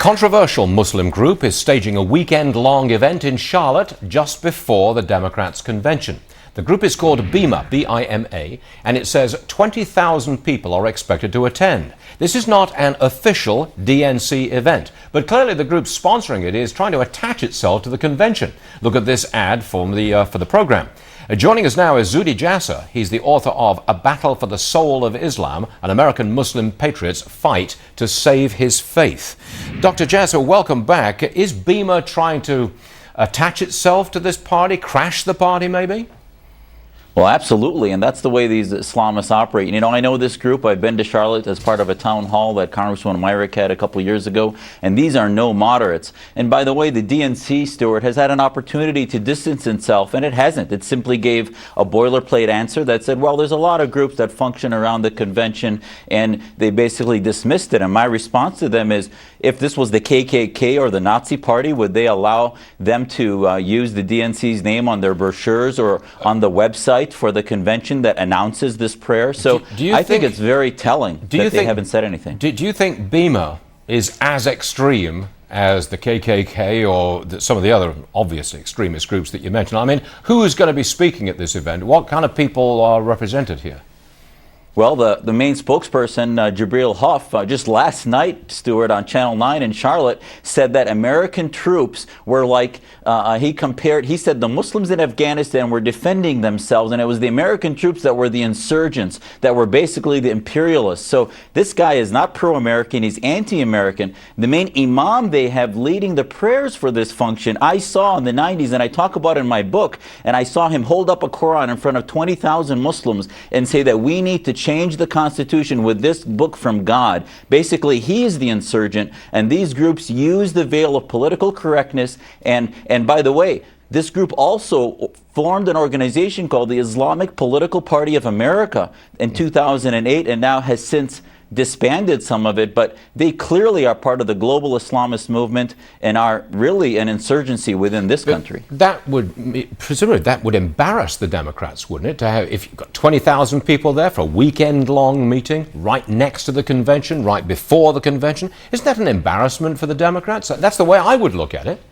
controversial Muslim group is staging a weekend-long event in Charlotte just before the Democrats' convention. The group is called BIMA, B-I-M-A, and it says 20,000 people are expected to attend. This is not an official DNC event, but clearly the group sponsoring it is trying to attach itself to the convention. Look at this ad for the program. Joining us now is Zuhdi Jasser. He's the author of A Battle for the Soul of Islam, an American Muslim patriot's fight to save his faith. Dr. Jasser, welcome back. Is BIMA trying to attach itself to this party, crash the party maybe? Well, absolutely, and that's the way these Islamists operate. You know, I know this group. I've been to Charlotte as part of a town hall that Congresswoman Myrick had a couple years ago, and these are no moderates. And by the way, the DNC, Stuart, has had an opportunity to distance itself, and it hasn't. It simply gave a boilerplate answer that said, well, there's a lot of groups that function around the convention, and they basically dismissed it. And my response to them is, if this was the KKK or the Nazi Party, would they allow them to use the DNC's name on their brochures or on the website for the convention that announces this prayer? So I think it's very telling that they haven't said anything. Do you think BIMA is as extreme as the KKK or some of the other obvious extremist groups that you mentioned? I mean, who is going to be speaking at this event? What kind of people are represented here? Well, the main spokesperson, Jibril, Hough, just last night, Stuart, on Channel 9 in Charlotte, said that American troops were like, he said the Muslims in Afghanistan were defending themselves, and it was the American troops that were the insurgents, that were basically the imperialists. So this guy is not pro-American, he's anti-American. The main imam they have leading the prayers for this function, I saw in the 90s, and I talk about it in my book, and I saw him hold up a Quran in front of 20,000 Muslims and say that we need to change the Constitution with this book from God. Basically, he is the insurgent, and these groups use the veil of political correctness. And by the way, this group also formed an organization called the Islamic Political Party of America in 2008, and now has since disbanded some of it, but they clearly are part of the global Islamist movement and are really an insurgency within this country. That would, presumably, that would embarrass the Democrats, wouldn't it? To have, if you've got 20,000 people there for a weekend-long meeting, right next to the convention, right before the convention, isn't that an embarrassment for the Democrats? That's the way I would look at it.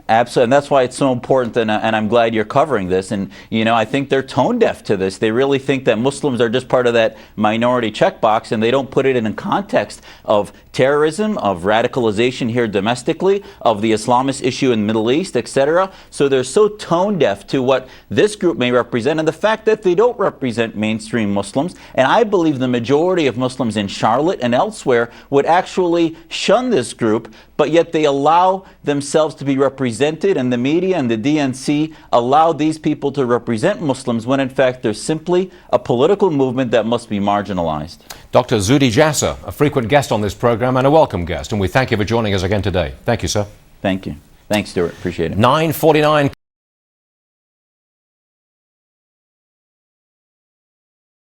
Absolutely, and that's why it's so important, and I'm glad you're covering this. And, you know, I think they're tone deaf to this. They really think that Muslims are just part of that minority checkbox, and they don't put it in a context of terrorism, of radicalization here domestically, of the Islamist issue in the Middle East, etc. So they're so tone deaf to what this group may represent, and the fact that they don't represent mainstream Muslims. And I believe the majority of Muslims in Charlotte and elsewhere would actually shun this group, but yet they allow themselves to be represented, and the media and the DNC allow these people to represent Muslims when in fact they're simply a political movement that must be marginalized. Dr. Zuhdi Jasser, a frequent guest on this program and a welcome guest, and we thank you for joining us again today. Thank you, sir. Thank you. Thanks, Stuart. Appreciate it. 9:49.